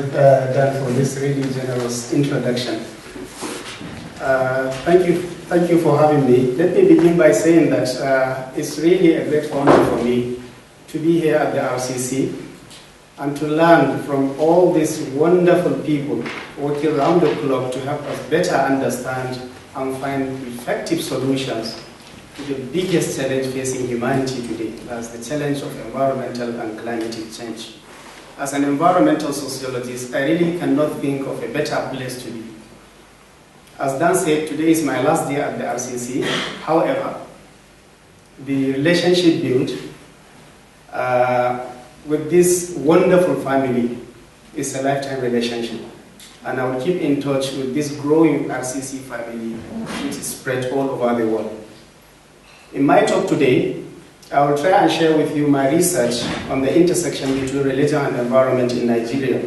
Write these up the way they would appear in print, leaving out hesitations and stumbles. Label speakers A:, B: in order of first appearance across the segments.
A: Dan, for this really generous introduction. Thank you for having me. Let me begin by saying that it's really a great honor for me to be here at the RCC and to learn from all these wonderful people working around the clock to help us better understand and find effective solutions to the biggest challenge facing humanity today. That's the challenge of environmental and climatic change. As an environmental sociologist, I really cannot think of a better place to be. As Dan said, today is my last day at the RCC. However, the relationship built with this wonderful family is a lifetime relationship. And I will keep in touch with this growing RCC family, which is spread all over the world. In my talk today, I will try and share with you my research on the intersection between religion and environment in Nigeria.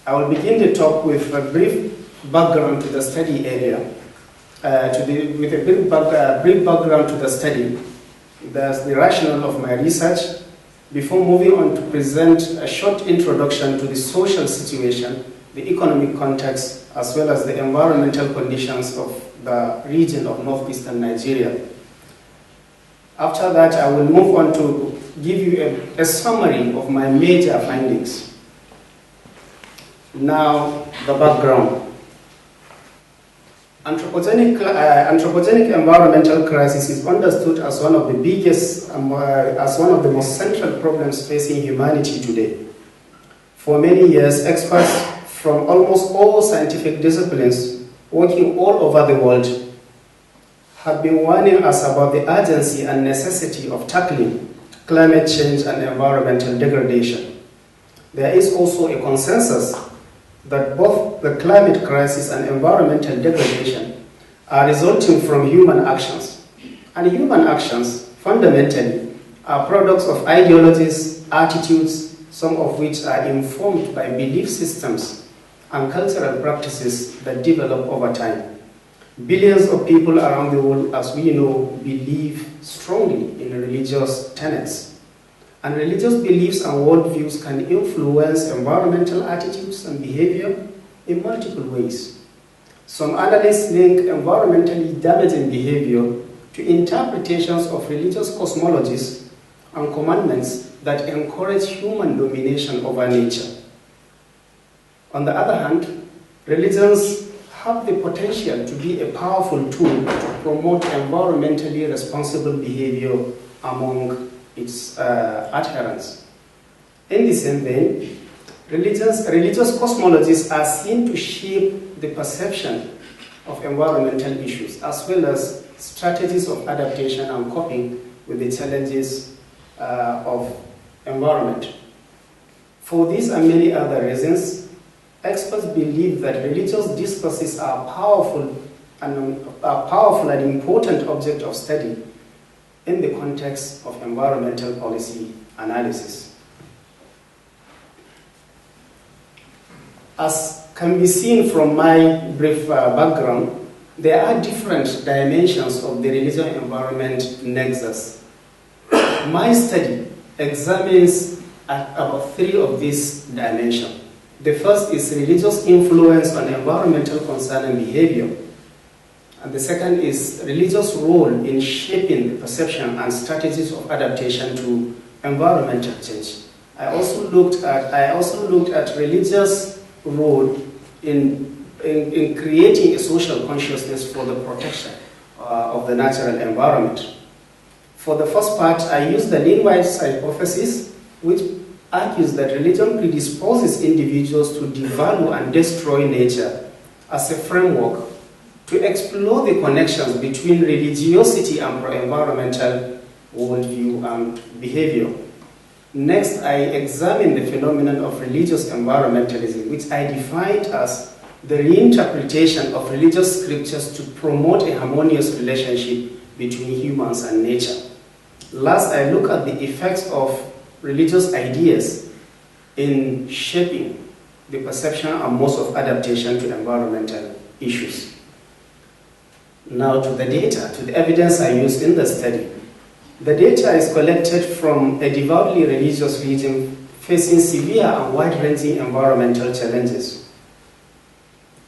A: I will begin the talk with a brief background to the study area, with a brief background to the study. That's the rationale of my research, before moving on to present a short introduction to the social situation, the economic context, as well as the environmental conditions of the region of northeastern Nigeria. After that, I will move on to give you a summary of my major findings. Now, the background. Anthropogenic environmental crisis is understood as one of the biggest, as one of the most central problems facing humanity today. For many years, experts from almost all scientific disciplines working all over the world have been warning us about the urgency and necessity of tackling climate change and environmental degradation. There is also a consensus that both the climate crisis and environmental degradation are resulting from human actions. And human actions, fundamentally, are products of ideologies, attitudes, some of which are informed by belief systems and cultural practices that develop over time. Billions of people around the world, as we know, believe strongly in religious tenets. And religious beliefs and worldviews can influence environmental attitudes and behavior in multiple ways. Some analysts link environmentally damaging behavior to interpretations of religious cosmologies and commandments that encourage human domination over nature. On the other hand, religions have the potential to be a powerful tool to promote environmentally responsible behavior among its adherents. In the same vein, religious cosmologies are seen to shape the perception of environmental issues, as well as strategies of adaptation and coping with the challenges of environment. For these and many other reasons, experts believe that religious discourses are powerful and important object of study in the context of environmental policy analysis. As can be seen from my brief background, there are different dimensions of the religion-environment nexus. My study examines about three of these dimensions. The first is religious influence on environmental concern and behavior. And the second is religious role in shaping the perception and strategies of adaptation to environmental change. I also looked at religious role in creating a social consciousness for the protection of the natural environment. For the first part, I used the Lin-White's hypothesis, which argues that religion predisposes individuals to devalue and destroy nature as a framework to explore the connections between religiosity and pro-environmental worldview and behavior. Next, I examined the phenomenon of religious environmentalism, which I defined as the reinterpretation of religious scriptures to promote a harmonious relationship between humans and nature. Last, I look at the effects of religious ideas in shaping the perception and modes of adaptation to environmental issues. Now to the data, to the evidence I used in the study. The data is collected from a devoutly religious region facing severe and wide-ranging environmental challenges.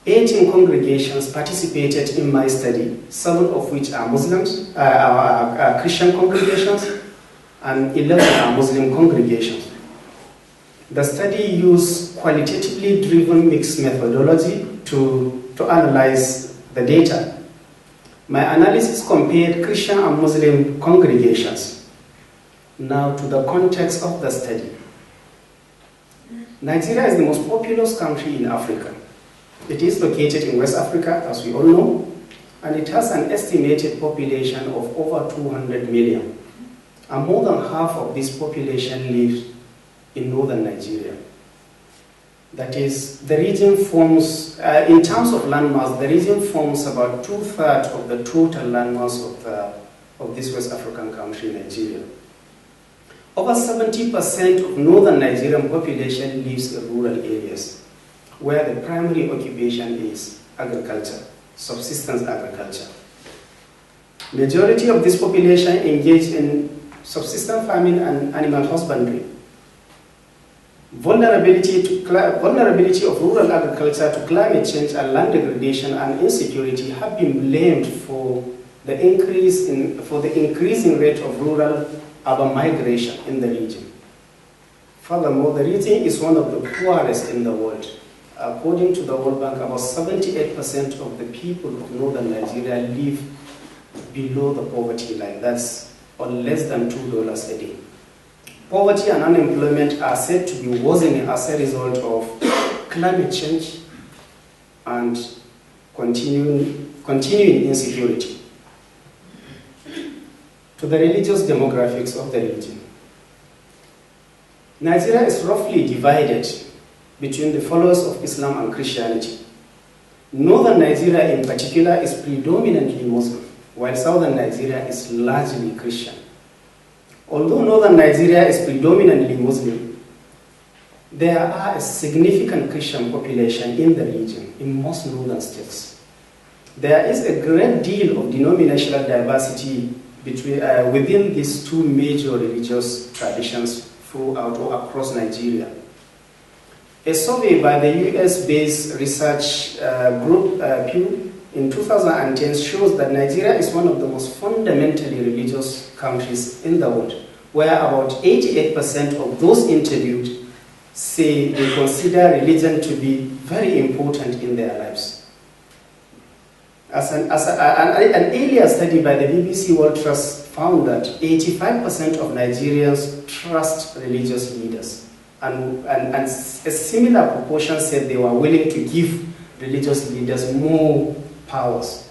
A: 18 congregations participated in my study, 7 of which are Muslims, are Christian congregations, and 11 are Muslim congregations. The study used qualitatively driven mixed methodology to analyze the data. My analysis compared Christian and Muslim congregations. Now to the context of the study. Nigeria is the most populous country in Africa. It is located in West Africa, as we all know, and it has an estimated population of over 200 million. And more than half of this population lives in northern Nigeria. That is, the region forms, in terms of landmass, the region forms about 2/3 of the total landmass of this West African country, Nigeria. Over 70% of northern Nigerian population lives in rural areas, where the primary occupation is agriculture, subsistence agriculture. Majority of this population engage in subsistence farming and animal husbandry. Vulnerability of rural agriculture to climate change and land degradation and insecurity have been blamed for the increasing rate of rural urban migration in the region. Furthermore, the region is one of the poorest in the world. According to the World Bank, about 78% of the people of northern Nigeria live below the poverty line. That's on less than $2 a day. Poverty and unemployment are said to be worsening as a result of climate change and continuing insecurity. To the religious demographics of the region. Nigeria is roughly divided between the followers of Islam and Christianity. Northern Nigeria in particular is predominantly Muslim, while southern Nigeria is largely Christian. Although northern Nigeria is predominantly Muslim, there are a significant Christian population in the region, in most northern states. There is a great deal of denominational diversity within these two major religious traditions throughout or across Nigeria. A survey by the US-based research group Pew in 2010 shows that Nigeria is one of the most fundamentally religious countries in the world, where about 88% of those interviewed say they consider religion to be very important in their lives. An earlier study by the BBC World Trust found that 85% of Nigerians trust religious leaders, and a similar proportion said they were willing to give religious leaders more powers.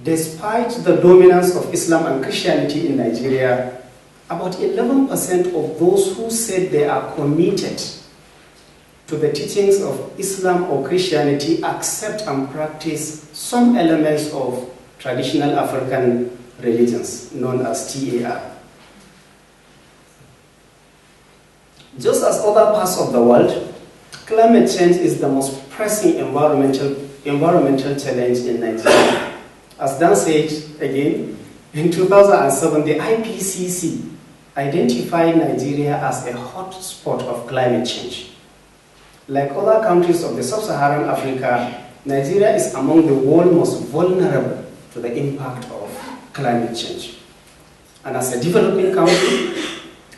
A: Despite the dominance of Islam and Christianity in Nigeria, about 11% of those who said they are committed to the teachings of Islam or Christianity accept and practice some elements of traditional African religions, known as TAR. Just as other parts of the world, climate change is the most pressing environmental challenge in Nigeria. As Dan said again, in 2007, the IPCC identified Nigeria as a hot spot of climate change. Like other countries of the sub-Saharan Africa, Nigeria is among the world's most vulnerable to the impact of climate change. And as a developing country,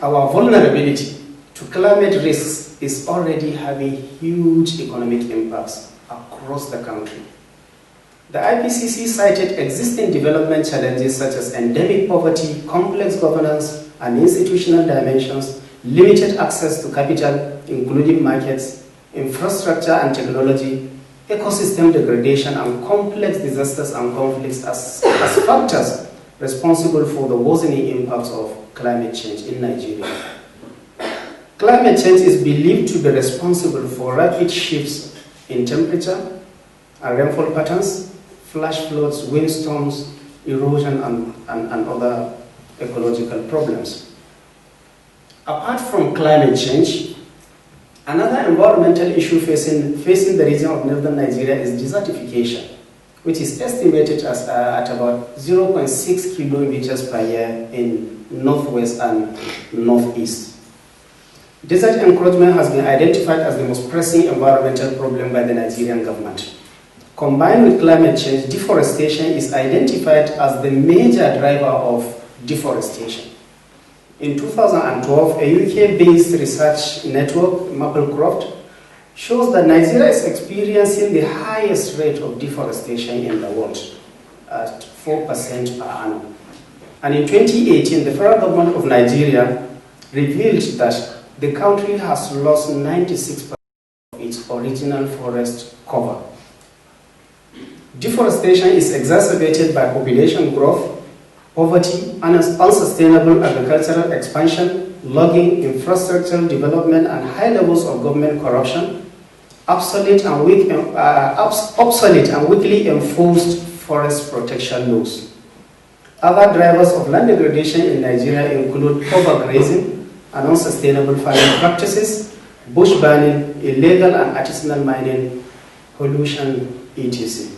A: our vulnerability to climate risks is already having huge economic impacts across the country. The IPCC cited existing development challenges such as endemic poverty, complex governance and institutional dimensions, limited access to capital, including markets, infrastructure and technology, ecosystem degradation, and complex disasters and conflicts as factors responsible for the worsening impacts of climate change in Nigeria. Climate change is believed to be responsible for rapid shifts in temperature and rainfall patterns, flash floods, windstorms, erosion, and other ecological problems. Apart from climate change, another environmental issue facing the region of northern Nigeria is desertification, which is estimated at about 0.6 kilometers per year in northwest and northeast. Desert encroachment has been identified as the most pressing environmental problem by the Nigerian government. Combined with climate change, deforestation is identified as the major driver of deforestation. In 2012, a UK-based research network, Maplecroft, shows that Nigeria is experiencing the highest rate of deforestation in the world, at 4% per annum. And in 2018, the federal government of Nigeria revealed that the country has lost 96% of its original forest cover. Deforestation is exacerbated by population growth, poverty, unsustainable agricultural expansion, logging, infrastructural development, and high levels of government corruption, obsolete and weakly enforced forest protection laws. Other drivers of land degradation in Nigeria include overgrazing and unsustainable farming practices, bush burning, illegal and artisanal mining, pollution, etc.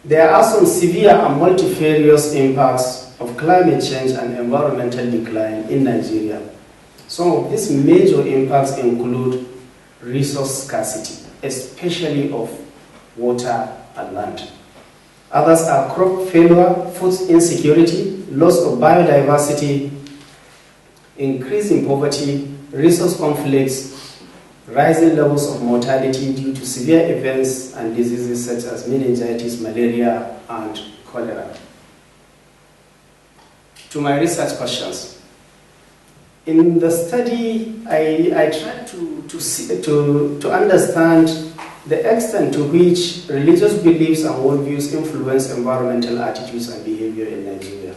A: There are some severe and multifarious impacts of climate change and environmental decline in Nigeria. Some of these major impacts include resource scarcity, especially of water and land. Others are crop failure, food insecurity, loss of biodiversity, increasing poverty, resource conflicts, rising levels of mortality due to severe events and diseases such as meningitis, malaria, and cholera. To my research questions. In the study, I tried to understand the extent to which religious beliefs and worldviews influence environmental attitudes and behavior in Nigeria.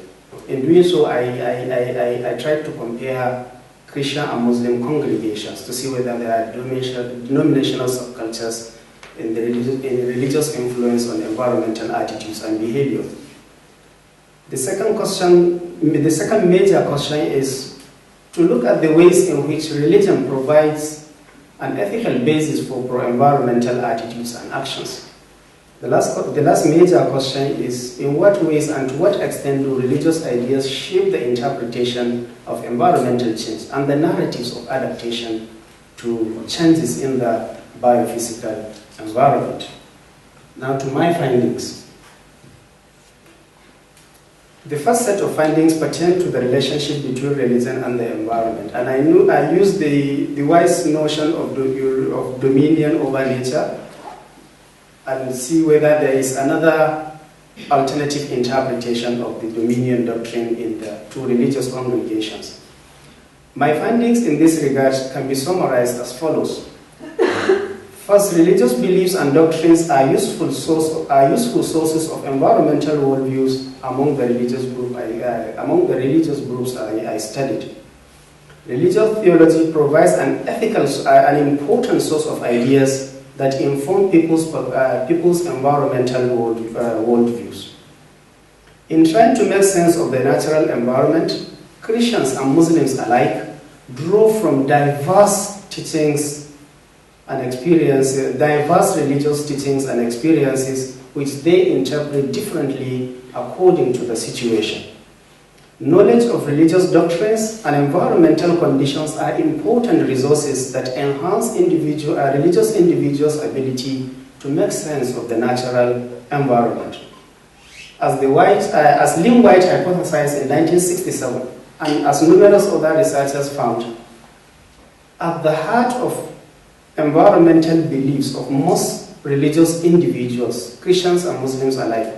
A: In doing so, I tried to compare Christian and Muslim congregations to see whether there are denominational subcultures in religious influence on environmental attitudes and behavior. The second major question is to look at the ways in which religion provides an ethical basis for pro-environmental attitudes and actions. The last major question is, in what ways and to what extent do religious ideas shape the interpretation of environmental change and the narratives of adaptation to changes in the biophysical environment? Now to my findings. The first set of findings pertain to the relationship between religion and the environment. And I used the wise notion of dominion over nature and see whether there is another alternative interpretation of the dominion doctrine in the two religious congregations. My findings in this regard can be summarized as follows. First, religious beliefs and doctrines are useful sources of environmental worldviews among the religious groups I studied. Religious theology provides an important source of ideas that inform people's environmental worldviews. In trying to make sense of the natural environment, Christians and Muslims alike draw from diverse teachings and experiences, diverse religious teachings and experiences which they interpret differently according to the situation. Knowledge of religious doctrines and environmental conditions are important resources that enhance religious individuals' ability to make sense of the natural environment. As Lynn White hypothesized in 1967, and as numerous other researchers found, at the heart of environmental beliefs of most religious individuals, Christians and Muslims alike,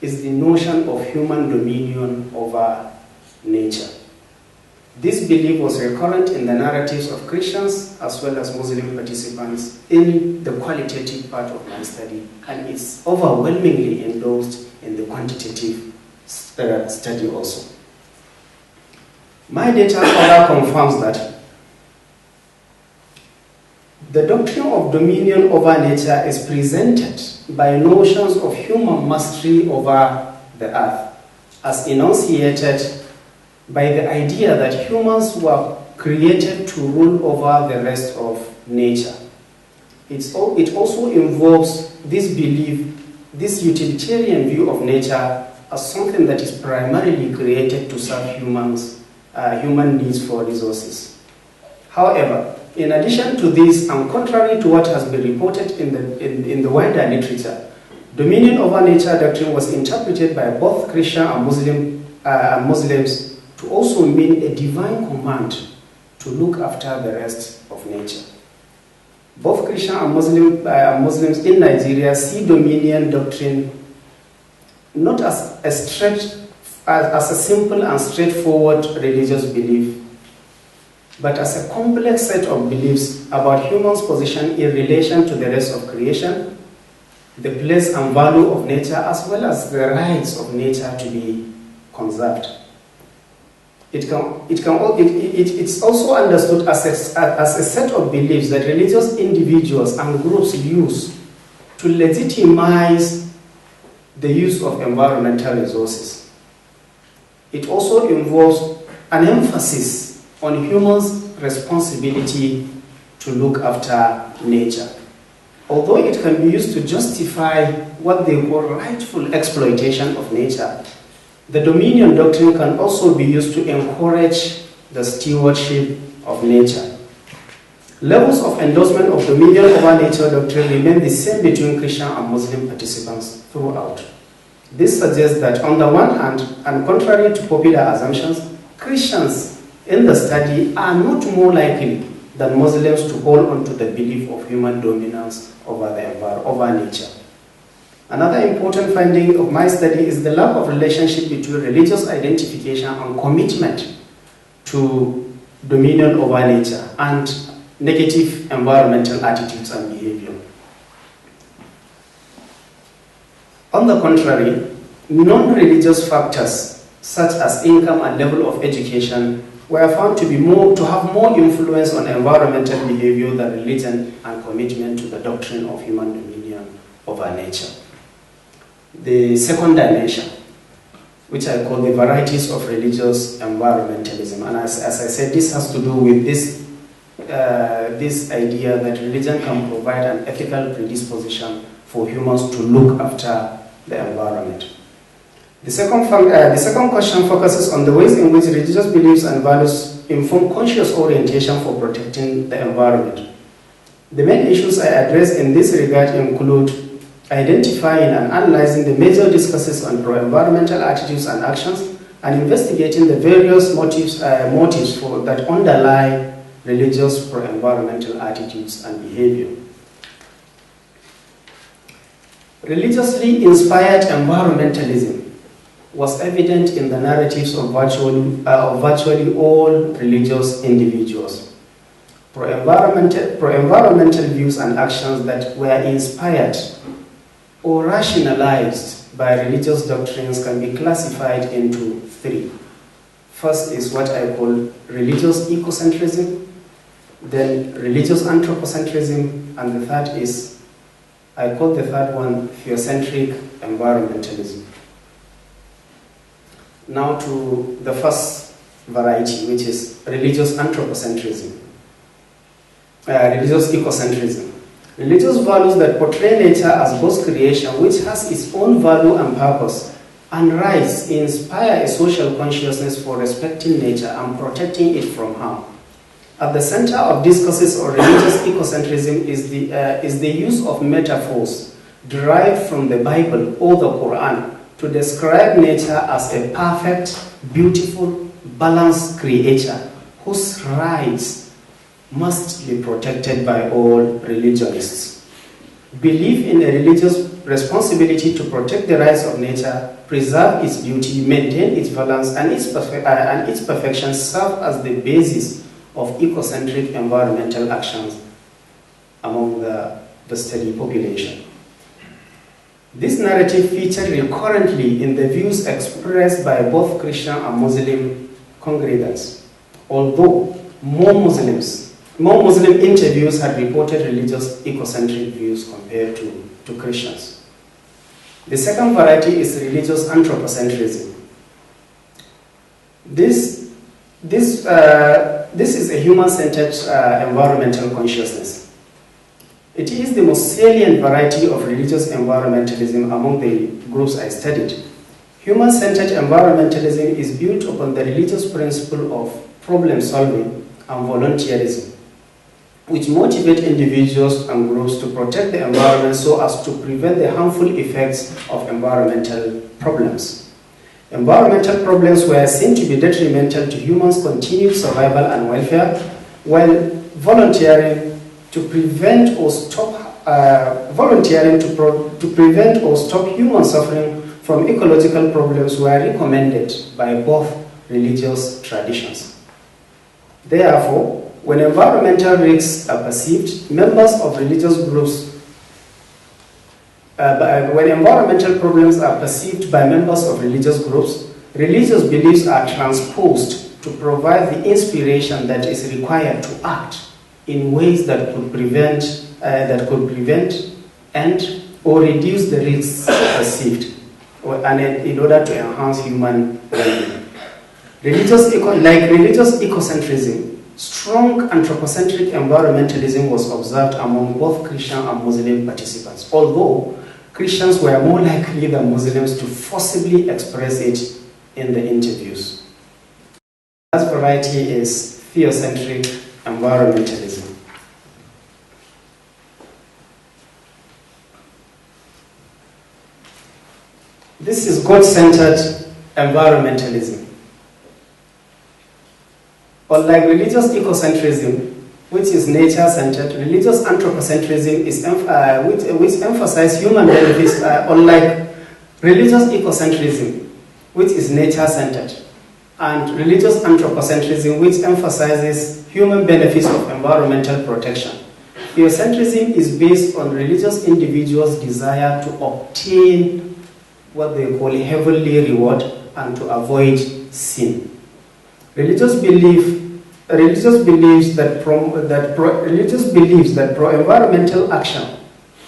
A: is the notion of human dominion over nature. This belief was recurrent in the narratives of Christians as well as Muslim participants in the qualitative part of my study, and it's overwhelmingly endorsed in the quantitative study also. My data further confirms that the doctrine of dominion over nature is presented by notions of human mastery over the earth, as enunciated by the idea that humans were created to rule over the rest of nature. It also involves this belief, this utilitarian view of nature as something that is primarily created to serve human needs for resources. However, in addition to this, and contrary to what has been reported in the wider literature, dominion over nature doctrine was interpreted by both Christian and Muslims to also mean a divine command to look after the rest of nature. Both Christian and Muslims in Nigeria see dominion doctrine not as a simple and straightforward religious belief, but as a complex set of beliefs about humans' position in relation to the rest of creation, the place and value of nature, as well as the rights of nature to be conserved. It's also understood as a set of beliefs that religious individuals and groups use to legitimize the use of environmental resources. It also involves an emphasis on humans' responsibility to look after nature. Although it can be used to justify what they call rightful exploitation of nature, the dominion doctrine can also be used to encourage the stewardship of nature. Levels of endorsement of dominion over nature doctrine remain the same between Christian and Muslim participants throughout. This suggests that on the one hand, and contrary to popular assumptions, Christians in the study are not more likely than Muslims to hold on to the belief of human dominance over nature. Another important finding of my study is the lack of relationship between religious identification and commitment to dominion over nature and negative environmental attitudes and behavior. On the contrary, non-religious factors such as income and level of education were found to have more influence on environmental behavior than religion and commitment to the doctrine of human dominion over nature. The second dimension, which I call the varieties of religious environmentalism, and as I said, this has to do with this idea that religion can provide an ethical predisposition for humans to look after the environment. The second question focuses on the ways in which religious beliefs and values inform conscious orientation for protecting the environment. The main issues I address in this regard include identifying and analyzing the major discourses on pro-environmental attitudes and actions, and investigating the various motives that underlie religious pro-environmental attitudes and behavior. Religiously inspired environmentalism was evident in the narratives of virtually all religious individuals. Pro-environmental views and actions that were inspired or rationalized by religious doctrines can be classified into three. First is what I call religious ecocentrism, then religious anthropocentrism, and the third is, I call the third one theocentric environmentalism. Now to the first variety, which is religious anthropocentrism, religious ecocentrism. Religious values that portray nature as God's creation, which has its own value and purpose, and rights inspire a social consciousness for respecting nature and protecting it from harm. At the center of discourses on religious ecocentrism is the use of metaphors derived from the Bible or the Quran to describe nature as a perfect, beautiful, balanced creature whose rights must be protected by all religionists. Belief in a religious responsibility to protect the rights of nature, preserve its beauty, maintain its balance, and its perfection serve as the basis of ecocentric environmental actions among the study population. This narrative featured recurrently in the views expressed by both Christian and Muslim congregants, although more Muslim interviews had reported religious ecocentric views compared to Christians. The second variety is religious anthropocentrism. This is a human-centered environmental consciousness. It is the most salient variety of religious environmentalism among the groups I studied. Human-centered environmentalism is built upon the religious principle of problem solving and volunteerism, which motivate individuals and groups to protect the environment so as to prevent the harmful effects of environmental problems. Environmental problems were seen to be detrimental to humans' continued survival and welfare, while volunteering to prevent or stop human suffering from ecological problems were recommended by both religious traditions. Therefore, when environmental risks are perceived, members of religious groups when environmental problems are perceived by members of religious groups, religious beliefs are transposed to provide the inspiration that is required to act in ways that could prevent and or reduce the risks perceived, and in order to enhance human well-being. Religious ecocentrism, strong anthropocentric environmentalism was observed among both Christian and Muslim participants, although Christians were more likely than Muslims to forcibly express it in the interviews. The last variety is theocentric environmentalism. This is God-centered environmentalism. Unlike religious ecocentrism, which is nature-centered, religious anthropocentrism which emphasizes human benefits, unlike religious ecocentrism, which is nature-centered, and religious anthropocentrism, which emphasizes human benefits of environmental protection. Theocentrism is based on religious individuals' desire to obtain what they call heavenly reward and to avoid sin. Religious beliefs that pro-environmental action,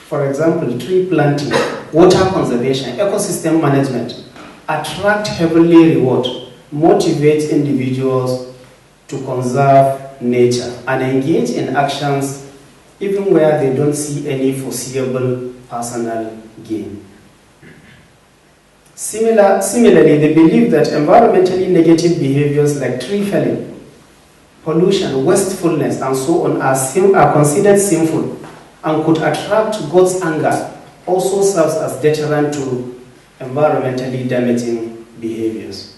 A: for example, tree planting, water conservation, ecosystem management, attract heavenly reward, motivate individuals to conserve nature and engage in actions even where they don't see any foreseeable personal gain. Similarly, they believe that environmentally negative behaviors like tree felling, pollution, wastefulness, and so on are considered sinful and could attract God's anger, also serves as deterrent to environmentally damaging behaviors.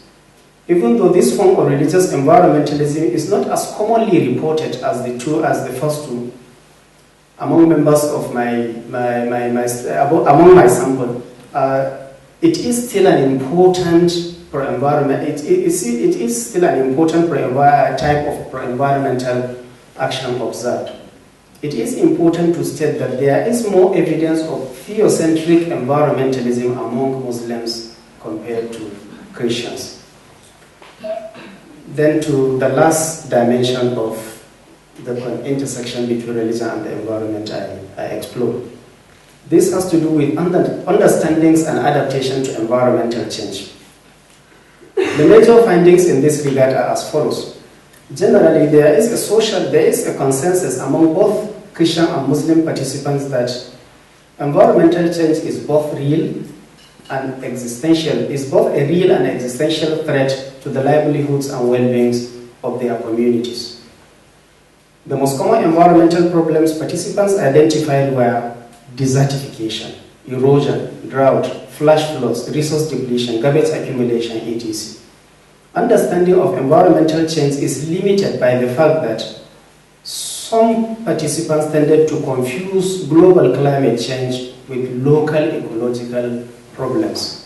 A: Even though this form of religious environmentalism is not as commonly reported as the first two, among members of among my sample, it is still an important pro-environment. It is still an important type of pro-environmental action observed. It is important to state that there is more evidence of theocentric environmentalism among Muslims compared to Christians. Then to the last dimension of the intersection between religion and the environment I explored. This has to do with understandings and adaptation to environmental change. The major findings in this regard are as follows. Generally, there is a consensus among both Christian and Muslim participants that environmental change is both real and existential, is both a real and existential threat to the livelihoods and well-beings of their communities. The most common environmental problems participants identified were desertification, erosion, drought, flash floods, resource depletion, garbage accumulation, etc. Understanding of environmental change is limited by the fact that some participants tended to confuse global climate change with local ecological problems.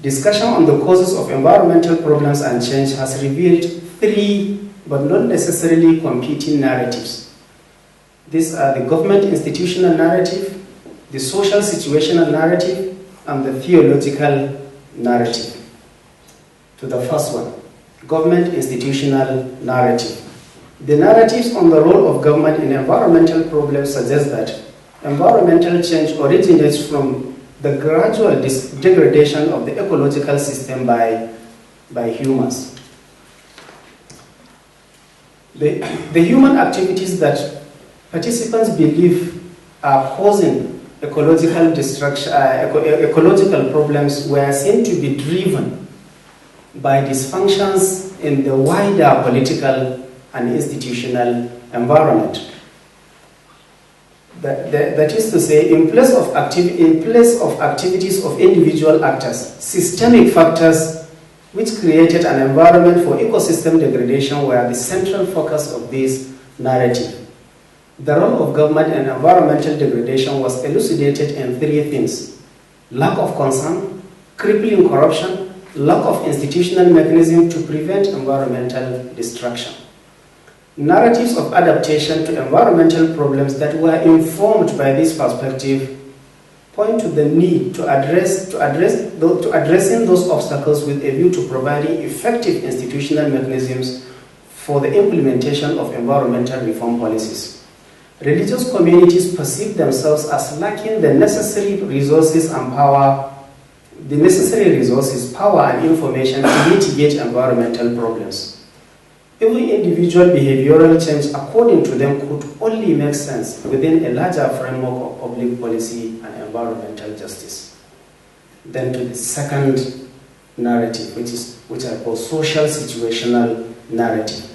A: Discussion on the causes of environmental problems and change has revealed three, but not necessarily competing narratives. These are the government institutional narrative, the social situational narrative, and the theological narrative. To the first one, government institutional narrative. The narratives on the role of government in environmental problems suggest that environmental change originates from the gradual degradation of the ecological system by humans. The human activities that participants believe are causing ecological destruction, ecological problems were seen to be driven by dysfunctions in the wider political and institutional environment. That is to say, in place of activities of individual actors, systemic factors which created an environment for ecosystem degradation were the central focus of this narrative. The role of government in environmental degradation was elucidated in three things: lack of concern, crippling corruption, lack of institutional mechanism to prevent environmental destruction. Narratives of adaptation to environmental problems that were informed by this perspective point to the need to addressing those obstacles with a view to providing effective institutional mechanisms for the implementation of environmental reform policies. Religious communities perceive themselves as lacking the necessary resources, power and information to mitigate environmental problems. Every individual behavioral change, according to them, could only make sense within a larger framework of public policy and environmental justice. Then to the second narrative, which I call social situational narrative.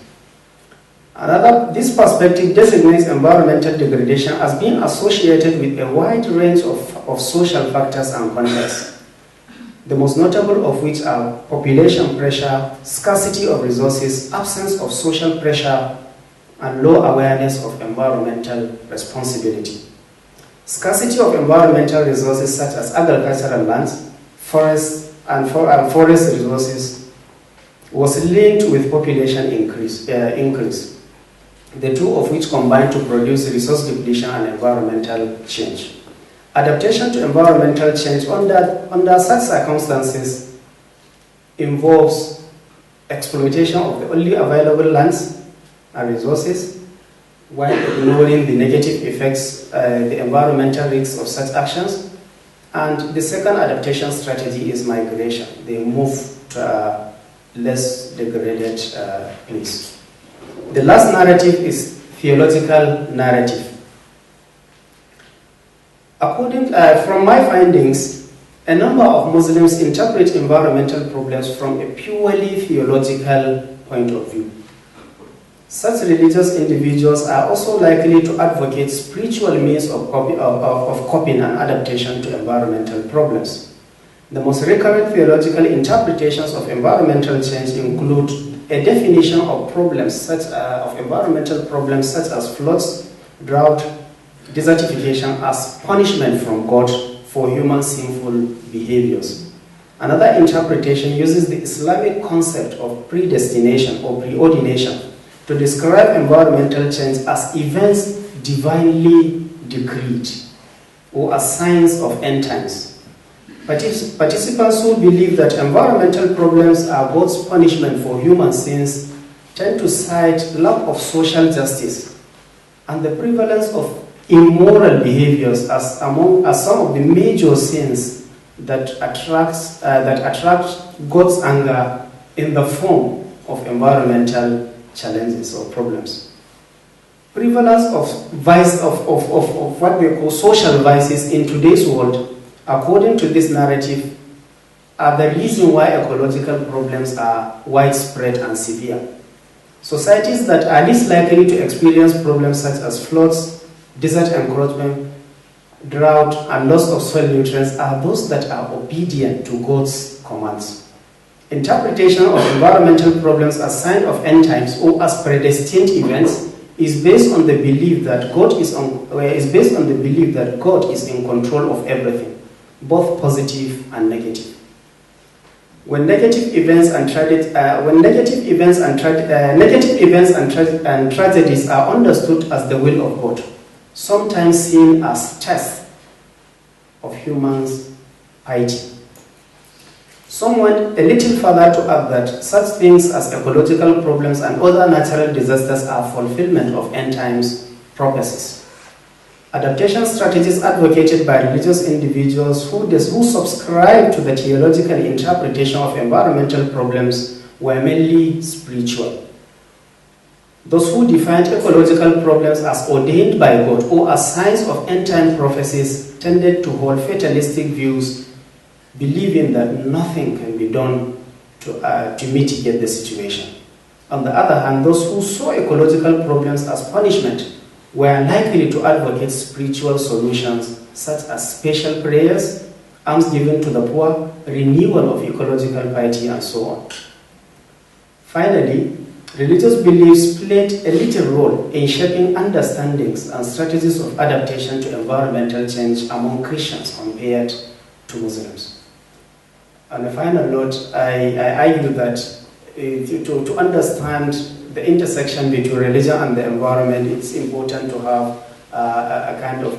A: This perspective designates environmental degradation as being associated with a wide range of social factors and contexts, the most notable of which are population pressure, scarcity of resources, absence of social pressure, and low awareness of environmental responsibility. Scarcity of environmental resources such as agricultural lands, forests, and forest resources was linked with population increase, the two of which combine to produce resource depletion and environmental change. Adaptation to environmental change under such circumstances involves exploitation of the only available lands and resources while ignoring the negative effects, the environmental risks of such actions. And the second adaptation strategy is migration. They move to a less degraded place. The last narrative is theological narrative. From my findings, a number of Muslims interpret environmental problems from a purely theological point of view. Such religious individuals are also likely to advocate spiritual means of coping and adaptation to environmental problems. The most recurrent theological interpretations of environmental change include a definition of environmental problems such as floods, drought, desertification as punishment from God for human sinful behaviors. Another interpretation uses the Islamic concept of predestination or preordination to describe environmental change as events divinely decreed or as signs of end times. Participants who believe that environmental problems are God's punishment for human sins tend to cite lack of social justice and the prevalence of immoral behaviors as some of the major sins that attract God's anger in the form of environmental challenges or problems. Prevalence of what we call social vices in today's world, according to this narrative, are the reason why ecological problems are widespread and severe. Societies that are least likely to experience problems such as floods, desert encroachment, drought, and loss of soil nutrients are those that are obedient to God's commands. Interpretation of environmental problems as sign of end times or as predestined events is based on the belief that God is in control of everything, both positive and negative. When negative events and tragedies are understood as the will of God, sometimes seen as tests of humans' piety. Some went a little further to add that such things as ecological problems and other natural disasters are fulfillment of end times prophecies. Adaptation strategies advocated by religious individuals who subscribe to the theological interpretation of environmental problems were mainly spiritual. Those who defined ecological problems as ordained by God or as signs of end-time prophecies tended to hold fatalistic views, believing that nothing can be done to mitigate the situation. On the other hand, those who saw ecological problems as punishment were likely to advocate spiritual solutions such as special prayers, alms given to the poor, renewal of ecological piety, and so on. Finally, religious beliefs played a little role in shaping understandings and strategies of adaptation to environmental change among Christians compared to Muslims. On a final note, I argue that to understand the intersection between religion and the environment, it's important to have a kind of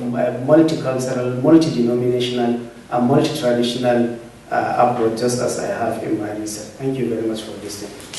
A: multicultural, multi-denominational, and multi-traditional approach, just as I have in my research. Thank you very much for listening.